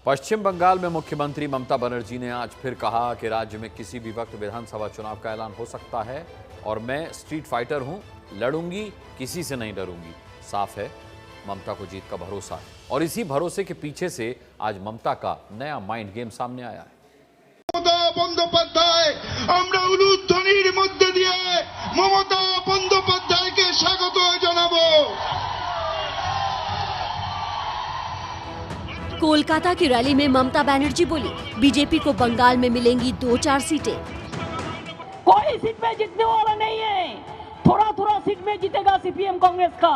पश्चिम बंगाल में मुख्यमंत्री ममता बनर्जी ने आज फिर कहा कि राज्य में किसी भी वक्त विधानसभा चुनाव का ऐलान हो सकता है और मैं स्ट्रीट फाइटर हूं, लड़ूंगी, किसी से नहीं डरूंगी। साफ है, ममता को जीत का भरोसा है और इसी भरोसे के पीछे से आज ममता का नया माइंड गेम सामने आया है। बंदोपाध्याय আমরা উলুধ্বনির মধ্যে দিয়ে মমতা বন্দ্যোপাধ্যায়কে স্বাগত জানাবো। कोलकाता की रैली में ममता बनर्जी बोली, बीजेपी को बंगाल में मिलेंगी 2-4 सीटें। कोई सीट में जीतने वाला नहीं है, थोड़ा थोड़ा सीट में जीतेगा सीपीएम कांग्रेस का।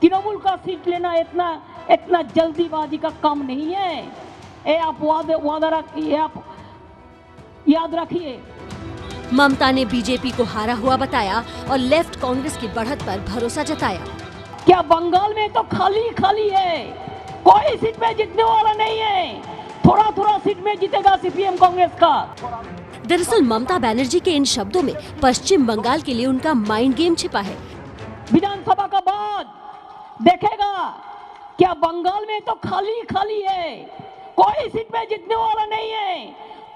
तृणमूल का सीट लेना इतना जल्दीबाजी का काम नहीं है। ये आप वादा रखिए, आप याद रखिए। ममता ने बीजेपी को हारा हुआ बताया और लेफ्ट कांग्रेस की बढ़त पर भरोसा जताया। क्या बंगाल में तो खाली खाली है, कोई सीट में जीतने वाला नहीं है, थोड़ा थोड़ा सीट में जीतेगा सीपीएम कांग्रेस का। दरअसल ममता बनर्जी के इन शब्दों में पश्चिम बंगाल के लिए उनका माइंड गेम छिपा है। विधानसभा का बाद देखेगा, क्या बंगाल में तो खाली खाली है, कोई सीट में जीतने वाला नहीं है,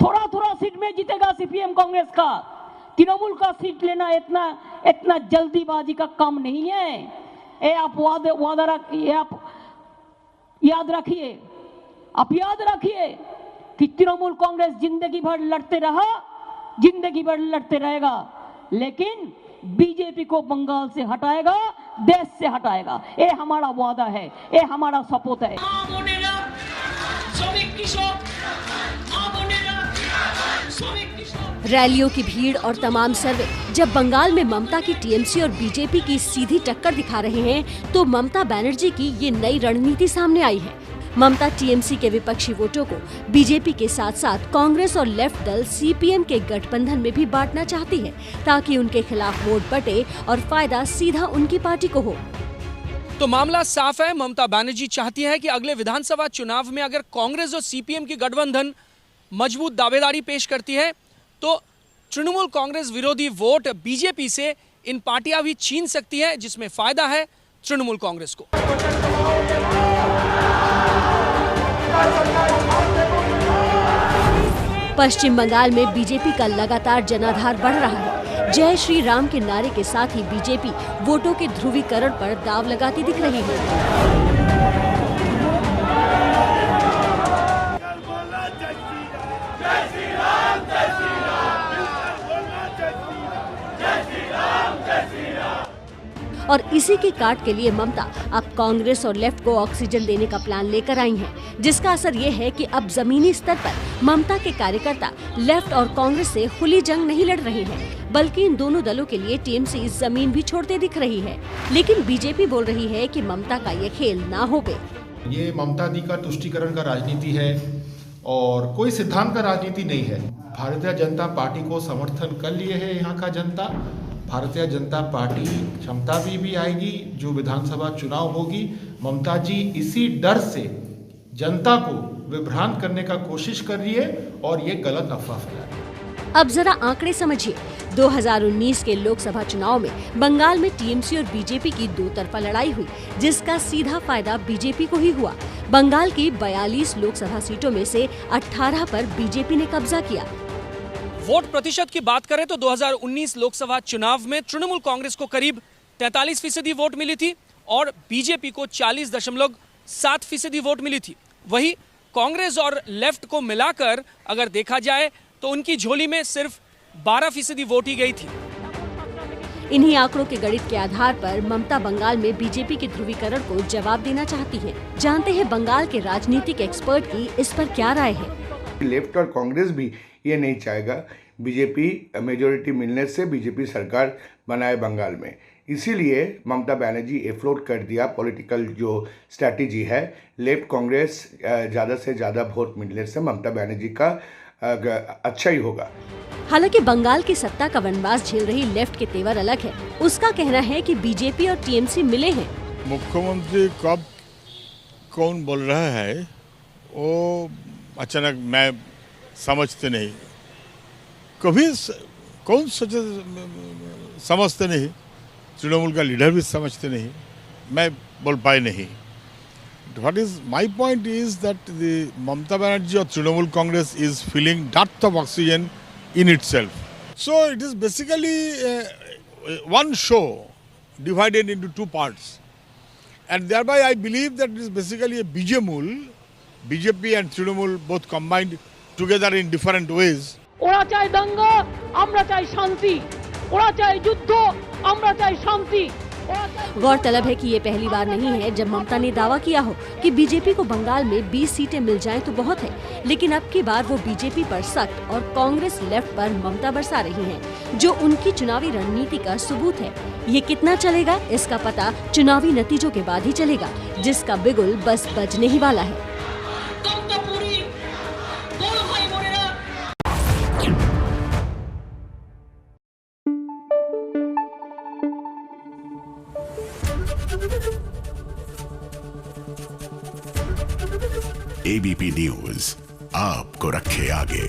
थोड़ा थोड़ा सीट में जीतेगा सीपीएम कांग्रेस का। तृणमूल का सीट लेना इतना जल्दीबाजी का काम नहीं है। ये आप वादा रखिए, आप याद रखिए, आप याद रखिए कि तृणमूल कांग्रेस जिंदगी भर लड़ते रहेगा, लेकिन बीजेपी को बंगाल से हटाएगा, देश से हटाएगा। ये हमारा वादा है, ये हमारा सपोर्ट है। रैलियों की भीड़ और तमाम सर्वे जब बंगाल में ममता की टीएमसी और बीजेपी की सीधी टक्कर दिखा रहे हैं, तो ममता बनर्जी की ये नई रणनीति सामने आई है। ममता टीएमसी के विपक्षी वोटों को बीजेपी के साथ साथ कांग्रेस और लेफ्ट दल सीपीएम के गठबंधन में भी बांटना चाहती है, ताकि उनके खिलाफ वोट बटे और फायदा सीधा उनकी पार्टी को हो। तो मामला साफ है, ममता बनर्जी चाहती है कि अगले विधानसभा चुनाव में अगर कांग्रेस और सीपीएम की गठबंधन मजबूत दावेदारी पेश करती है, तो तृणमूल कांग्रेस विरोधी वोट बीजेपी से इन पार्टियां भी छीन सकती है, जिसमें फायदा है तृणमूल कांग्रेस को। पश्चिम बंगाल में बीजेपी का लगातार जनाधार बढ़ रहा है। जय श्री राम के नारे के साथ ही बीजेपी वोटों के ध्रुवीकरण पर दाव लगाती दिख रही है। और इसी के काट के लिए ममता अब कांग्रेस और लेफ्ट को ऑक्सीजन देने का प्लान लेकर आई हैं, जिसका असर ये है कि अब जमीनी स्तर पर ममता के कार्यकर्ता लेफ्ट और कांग्रेस से खुली जंग नहीं लड़ रहे हैं, बल्कि इन दोनों दलों के लिए टीएमसी जमीन भी छोड़ते दिख रही है। लेकिन बीजेपी बोल रही है कि ममता का ये खेल ना हो गए। ये ममता दी का तुष्टीकरण का राजनीति है और कोई सिद्धांत का राजनीति नहीं है। भारतीय जनता पार्टी को समर्थन कर लिए है यहाँ का जनता। भारतीय जनता पार्टी क्षमता भी आएगी, जो विधानसभा चुनाव होगी, ममता जी इसी डर से जनता को विभ्रांत करने का कोशिश कर रही है और ये गलत अफवाह फैला रही है। अब जरा आंकड़े समझिए। 2019 के लोकसभा चुनाव में बंगाल में टीएमसी और बीजेपी की दो तरफा लड़ाई हुई, जिसका सीधा फायदा बीजेपी को ही हुआ। बंगाल की 42 लोकसभा सीटों में से 18 पर बीजेपी ने कब्जा किया। वोट प्रतिशत की बात करें तो 2019 लोकसभा चुनाव में तृणमूल कांग्रेस को करीब 43% वोट मिली थी और बीजेपी को 40.7% वोट मिली थी। वही कांग्रेस और लेफ्ट को मिलाकर अगर देखा जाए तो उनकी झोली में सिर्फ 12% वोट ही गई थी। इन्हीं आंकड़ों के गणित के आधार पर ममता बंगाल में बीजेपी के ध्रुवीकरण को जवाब देना चाहती है। जानते हैं बंगाल के राजनीतिक एक्सपर्ट की इस पर क्या राय है। लेफ्ट और कांग्रेस भी ये नहीं चाहेगा बीजेपी मेजोरिटी मिलने से बीजेपी सरकार बनाए बंगाल में। इसीलिए ममता बनर्जी एफ्लोट कर दिया पॉलिटिकल जो स्ट्रैटेजी है, लेफ्ट कांग्रेस ज़्यादा से ज़्यादा वोट मिलने से ममता बनर्जी का अच्छा ही होगा। हालांकि बंगाल की सत्ता का वनवास झेल रही लेफ्ट के तेवर अलग है। उसका कहना है कि बीजेपी और टीएमसी मिले हैं। मुख्यमंत्री कब कौन बोल रहा है वो अचानक मैं समझते नहीं, कभी कौन समझते नहीं, तृणमूल का लीडर भी समझते नहीं, मैं बोल पाए नहीं। what is my point is that the Mamata Banerjee or Trinamool Congress is feeling dearth of oxygen in itself. So it is basically one show divided into two parts. And thereby I believe that it is basically a BJMOL, BJP and Trinamool both combined together in different ways. ওরা চায় দাঙ্গা, আমরা চাই শান্তি। ওরা চায় যুদ্ধ, আমরা চাই শান্তি। गौरतलब है कि ये पहली बार नहीं है जब ममता ने दावा किया हो कि बीजेपी को बंगाल में 20 सीटें मिल जाएं तो बहुत है, लेकिन अब की बार वो बीजेपी पर सख्त और कांग्रेस लेफ्ट पर ममता बरसा रही हैं, जो उनकी चुनावी रणनीति का सबूत है। ये कितना चलेगा इसका पता चुनावी नतीजों के बाद ही चलेगा, जिसका बिगुल बस बजने ही वाला है। एबीपी न्यूज आपको रखे आगे।